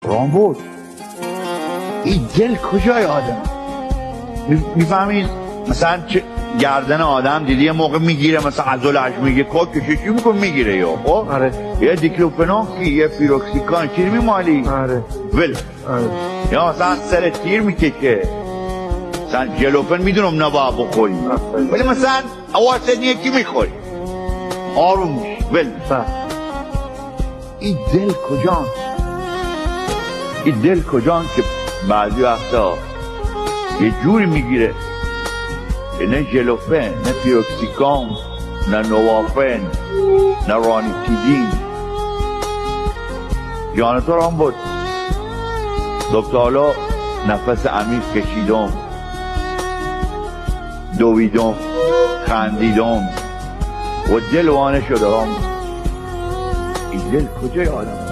رامبد این دل کجای آدم؟ میفهمید مثلا گردن آدم دیدی یه موقع میگیره، مثلا عضلش میگه کاکشه چی میکنه میگیره یا خب آره یه دیکلوفناک یه فیروکسیکان چیزی میمالی آره ول آره یا مثلا سر تیر میکشه، مثلا جلوفن میدونم نباید بخوری ولی مثلا اواسط یکی میخوری آروم میشه ول. این دل کجان؟ این دل کجان که بعضی وقتا یه جوری میگیره که نه ژلوفن نه پیروکسیکام نه نوافن نه رانیتیدین. جان تو رام بود دکتر حالا نفس عمیق کشیدم، دویدم، خندیدم و دل وانه شده. این دل کجای آدم؟